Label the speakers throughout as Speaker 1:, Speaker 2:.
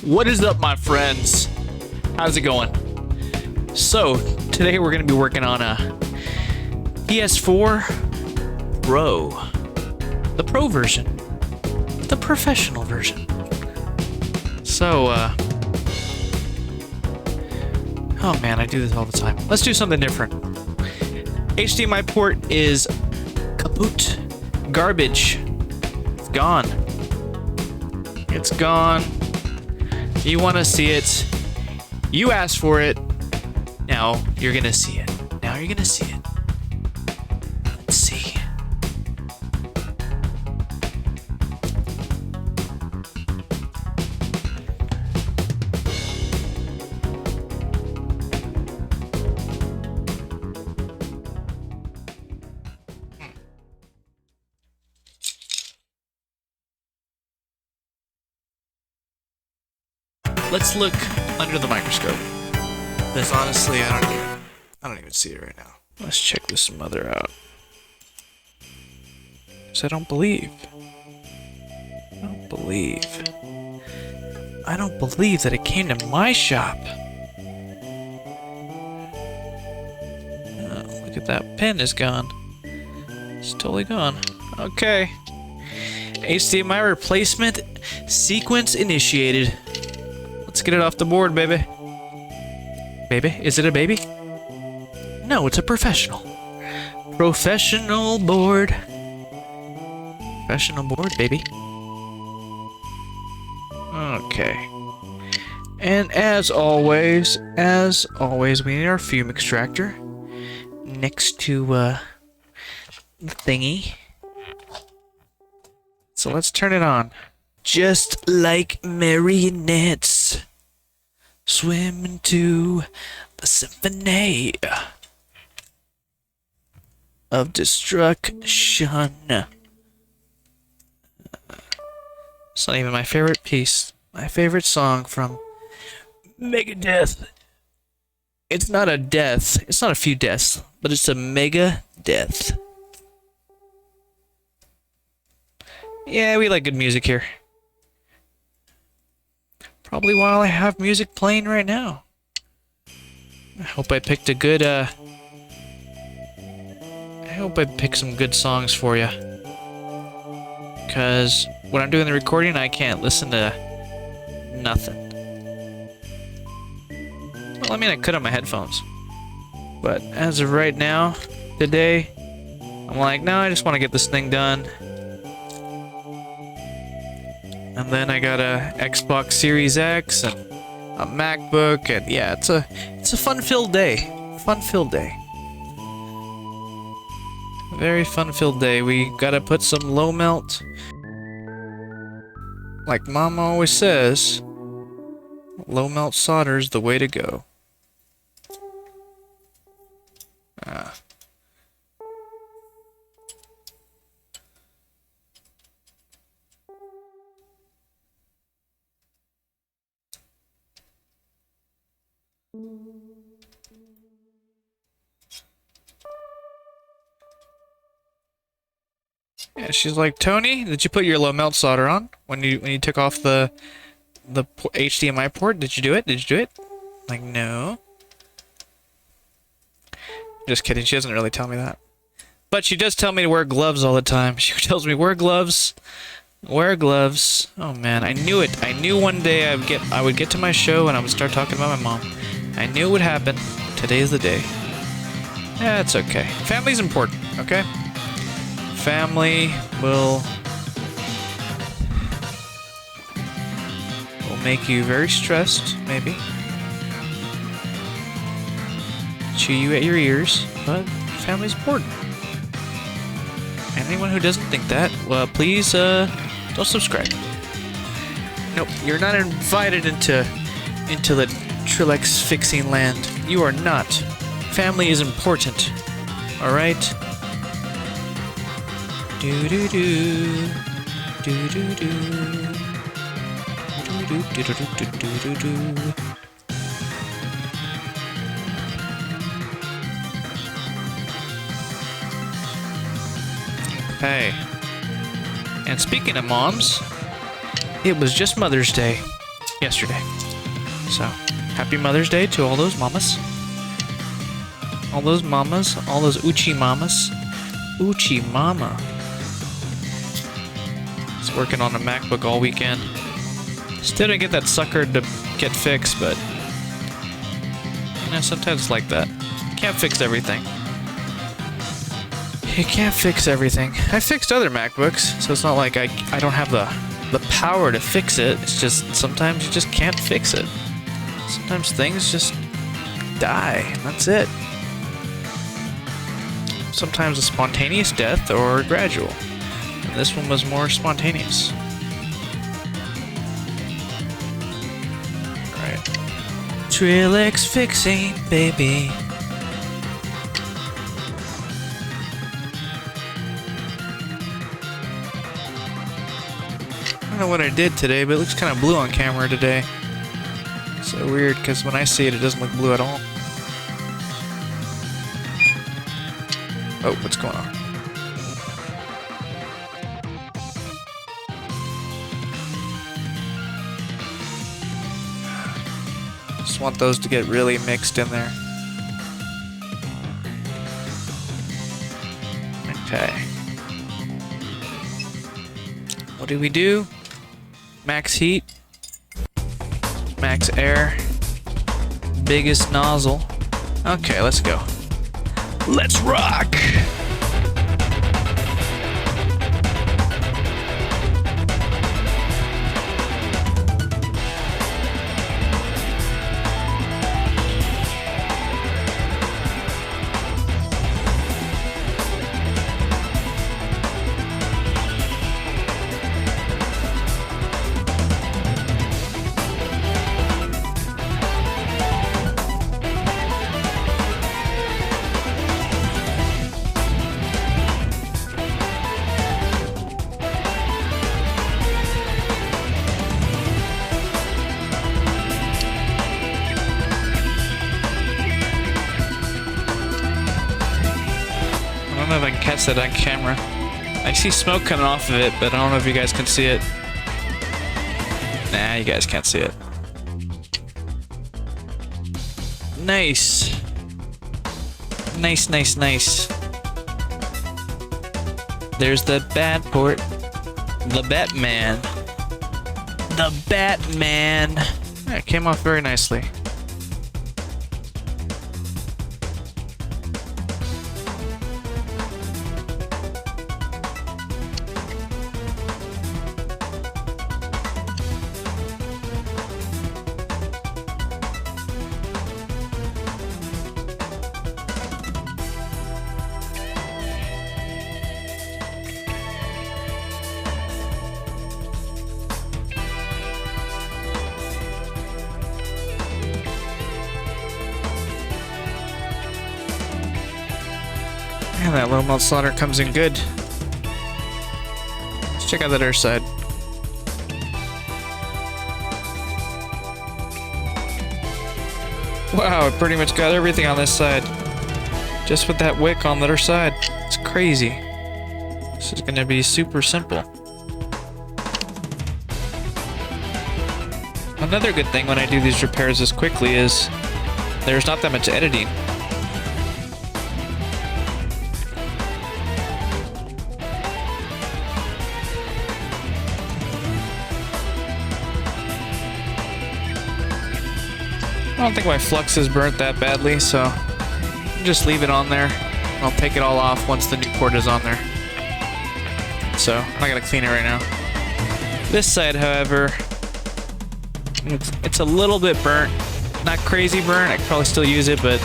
Speaker 1: What is up, my friends? How's it going? So, today we're going to be working on a PS4 Pro. The Pro version. The professional version. So, oh man, I do this all the time. Let's do something different. HDMI port is kaput. Garbage. It's gone. It's gone. You want to see it. You asked for it. Now you're going to see it. Now you're going to see it. Let's see. Let's look under the microscope. Because honestly, I don't even see it right now. Let's check this mother out. Because I don't believe that it came to my shop. Oh, look at that pin is gone. It's totally gone. Okay. HDMI replacement sequence initiated. Let's get it off the board, baby. Baby? Is it a baby? No, it's a professional. Professional board. Professional board, baby. Okay. And as always, we need our fume extractor next to the thingy. So let's turn it on. Just like marionettes swim into the symphony of destruction. It's not even my favorite piece. My favorite song from Megadeth. It's not a death. It's not a few deaths, but it's a mega death. Yeah, we like good music here. Probably while I have music playing right now. I hope I picked a good, I hope I picked some good songs for you. Because when I'm doing the recording, I can't listen to nothing. Well, I mean, I could on my headphones. But as of right now, today, I'm like, no, I just want to get this thing done. And then I got a Xbox Series X and a MacBook, and yeah, it's a fun-filled day. Fun-filled day. Very fun-filled day. We gotta put some low melt. Like Mama always says, low melt solder's the way to go. Yeah, she's like, Tony, did you put your low melt solder on when you took off the HDMI port? Did you do it? Did you do it? Like, no. Just kidding. She doesn't really tell me that, but she does tell me to wear gloves all the time. She tells me wear gloves. Wear gloves. Oh man, I knew it. I knew one day I would get to my show and I would start talking about my mom. I knew it would happen. Today's the day. Yeah, it's okay. Family's important, okay? Family will make you very stressed, maybe. Chew you at your ears, but family's important. Anyone who doesn't think that, well, please, don't subscribe. Nope, you're not invited into the Trílex Fixing land. You are not. Family is important. Alright? Do do do. Do do do. Do do do do do do do. Okay. And speaking of moms, it was just Mother's Day. yesterday. So, happy Mother's Day to all those mamas. All those mamas, all those Uchi mamas. Uchi mama. He's working on a MacBook all weekend. Still didn't get that sucker to get fixed, but you know, sometimes it's like that. You can't fix everything. You can't fix everything. I fixed other MacBooks, so it's not like I don't have the power to fix it. It's just sometimes you just can't fix it. Sometimes things just die, and that's it. Sometimes a spontaneous death or gradual. And this one was more spontaneous. Alright. Trílex Fixin, baby. I don't know what I did today, but it looks kind of blue on camera today. So weird, because when I see it, it doesn't look blue at all. Oh, what's going on? Just want those to get really mixed in there. Okay. What do we do? Max heat. Max air. Biggest nozzle. Okay, let's go. Let's rock! I don't know if I can catch that on camera. I see smoke coming off of it, but I don't know if you guys can see it. Nah, you guys can't see it. Nice. Nice, nice, nice. There's the bad port. The Batman. The Batman. Yeah, it came off very nicely. Man, that low melt solder comes in good. Let's check out that other side. Wow, it pretty much got everything on this side. Just with that wick on the other side. It's crazy. This is gonna be super simple. Another good thing when I do these repairs this quickly is there's not that much editing. I don't think my flux is burnt that badly, so just leave it on there. I'll take it all off once the new port is on there. So I'm not gonna clean it right now. This side, however, it's a little bit burnt. Not crazy burnt. I could probably still use it, but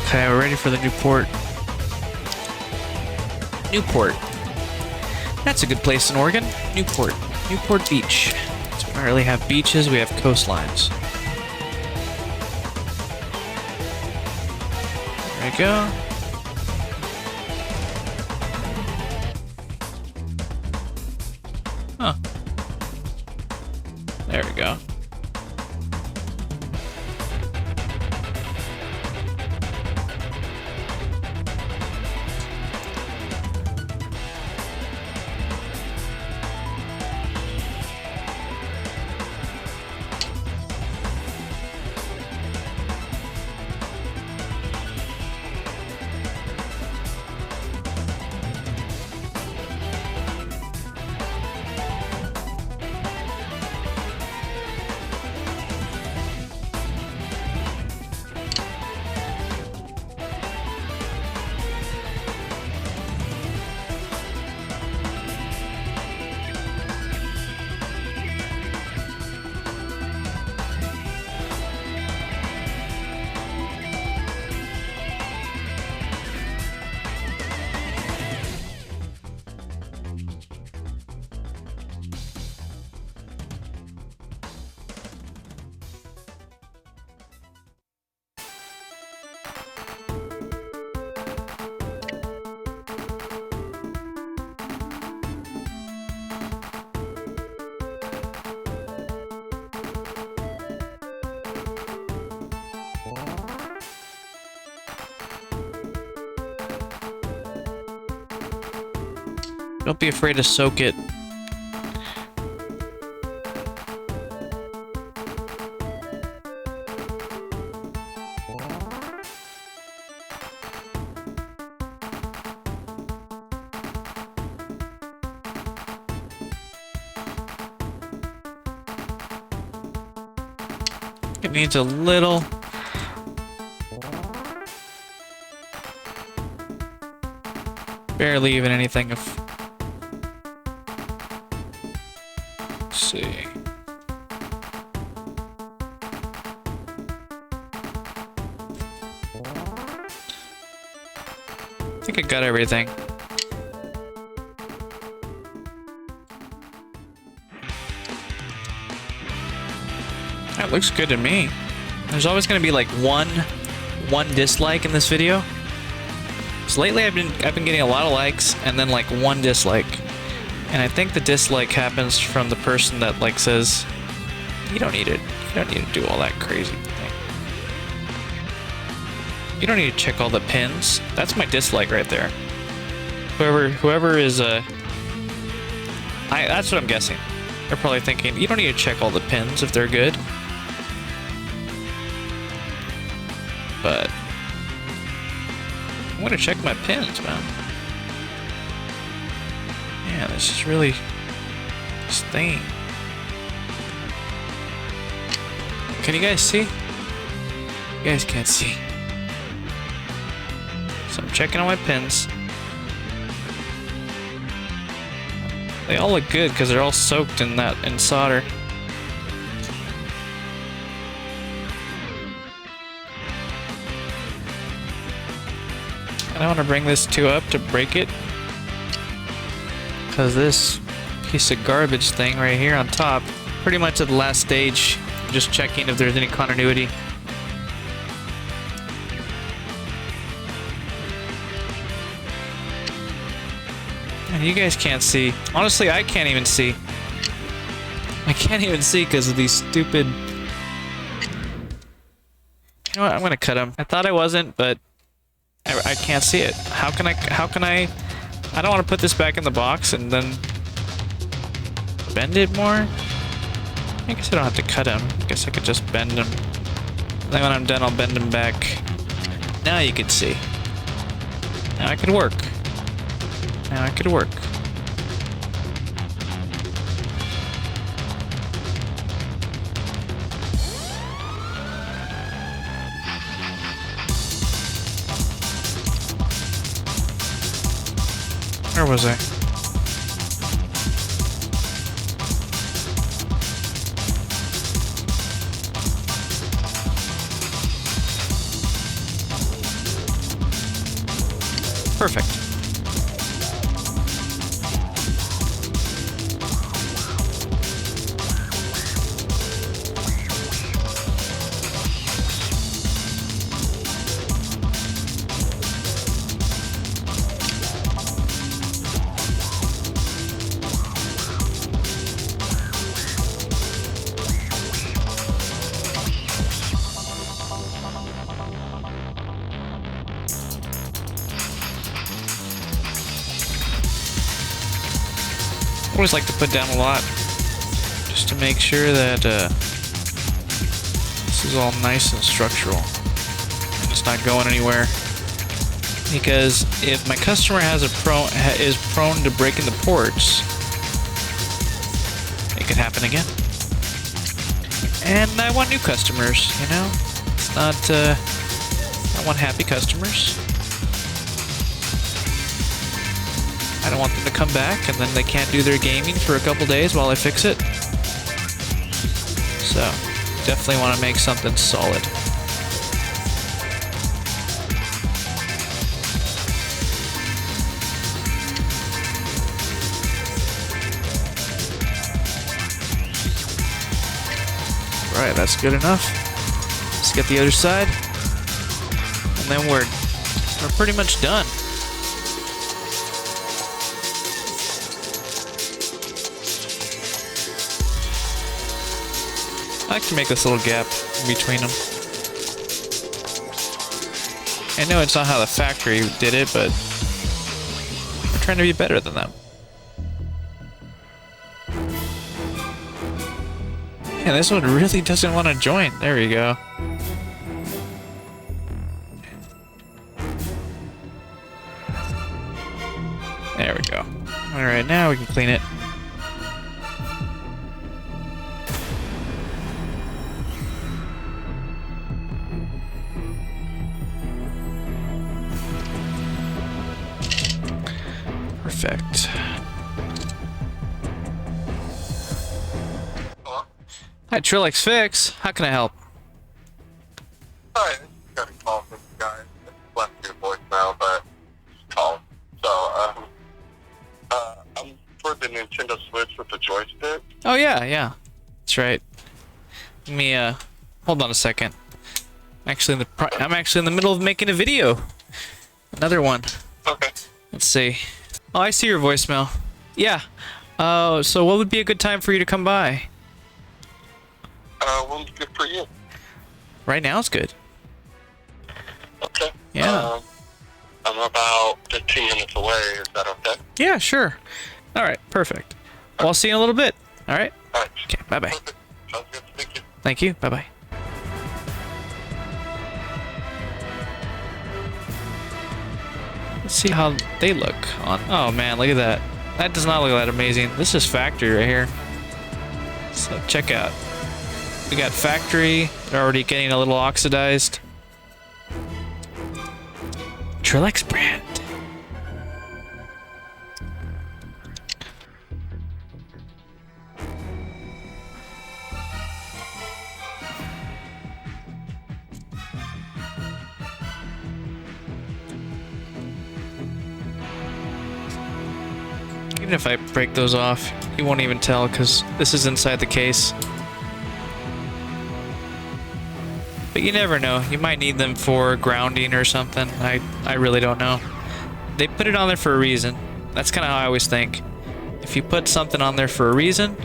Speaker 1: okay, we're ready for the new port. Newport. That's a good place in Oregon. Newport. Newport Beach. So we don't really have beaches, we have coastlines. There we go. Huh. There we go. Don't be afraid to soak it. It needs a little. Barely even anything of. Let's see. I think I got everything. That looks good to me. There's always going to be like one dislike in this video. So lately I've been getting a lot of likes and then like one dislike. And I think the dislike happens from the person that like says, you don't need it. You don't need to do all that crazy thing. You don't need to check all the pins. That's my dislike right there. Whoever is that's what I'm guessing. They're probably thinking, you don't need to check all the pins if they're good. But I'm gonna check my pins, man. Yeah, this is really this thing. Can you guys see? You guys can't see. So I'm checking all my pins. They all look good because they're all soaked in solder. And I want to bring this 2 up to break it. Because this piece of garbage thing right here on top, pretty much at the last stage, just checking if there's any continuity. And you guys can't see. Honestly, I can't even see. I can't even see because of these stupid... You know what? I'm going to cut them. I thought I wasn't, but I can't see it. How can I... I don't want to put this back in the box and then bend it more. I guess I don't have to cut them. I guess I could just bend them. And then when I'm done, I'll bend them back. Now you can see. Now I could work. Now I could work. Where was I? Perfect. I always like to put down a lot just to make sure that this is all nice and structural and it's not going anywhere, because if my customer is prone to breaking the ports, it could happen again. And I want new customers, you know? It's not I want happy customers. I don't want them to come back and then they can't do their gaming for a couple days while I fix it. So, definitely want to make something solid. Right, that's good enough. Let's get the other side. And then we're pretty much done. I like to make this little gap in between them. I know it's not how the factory did it, but I'm trying to be better than them. Man, this one really doesn't want to join. There we go. There we go. Alright, now we can clean it. Perfect.
Speaker 2: Hello?
Speaker 1: Hi, Trílex Fix. How can I help?
Speaker 2: Hi, I just got a call from the guy. I left you a voicemail, but called. So, I'm for the Nintendo Switch with the joystick.
Speaker 1: Oh yeah. That's right. Let me hold on a second. I'm actually in the middle of making a video. Another one.
Speaker 2: Okay.
Speaker 1: Let's see. Oh, I see your voicemail. Yeah. So what would be a good time for you to come by?
Speaker 2: When's good for you?
Speaker 1: Right now it's good.
Speaker 2: Okay.
Speaker 1: Yeah.
Speaker 2: I'm about 15 minutes away. Is that okay?
Speaker 1: Yeah, sure. All right, perfect. Well, I'll see you in a little bit. All right.
Speaker 2: All right.
Speaker 1: Okay, bye-bye.
Speaker 2: Perfect. Sounds good. Thank you.
Speaker 1: Thank you. Bye-bye. Let's see how they look on. Oh man, look at that. That does not look that amazing. This is factory right here. So check out. We got factory. They're already getting a little oxidized. Trílex brand. Even if I break those off, you won't even tell because this is inside the case. But you never know. You might need them for grounding or something. I really don't know. They put it on there for a reason. That's kind of how I always think. If you put something on there for a reason,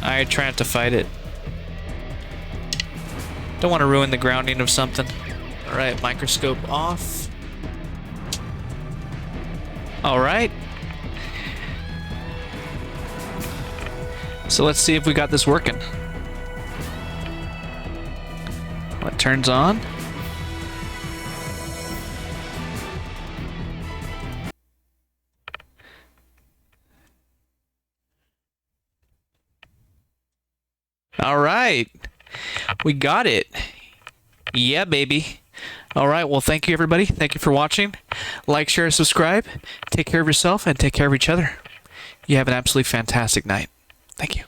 Speaker 1: I try not to fight it. Don't want to ruin the grounding of something. Alright, microscope off. Alright. So let's see if we got this working. What turns on? All right. We got it. Yeah, baby. All right. Well, thank you, everybody. Thank you for watching. Like, share, subscribe. Take care of yourself and take care of each other. You have an absolutely fantastic night. Thank you.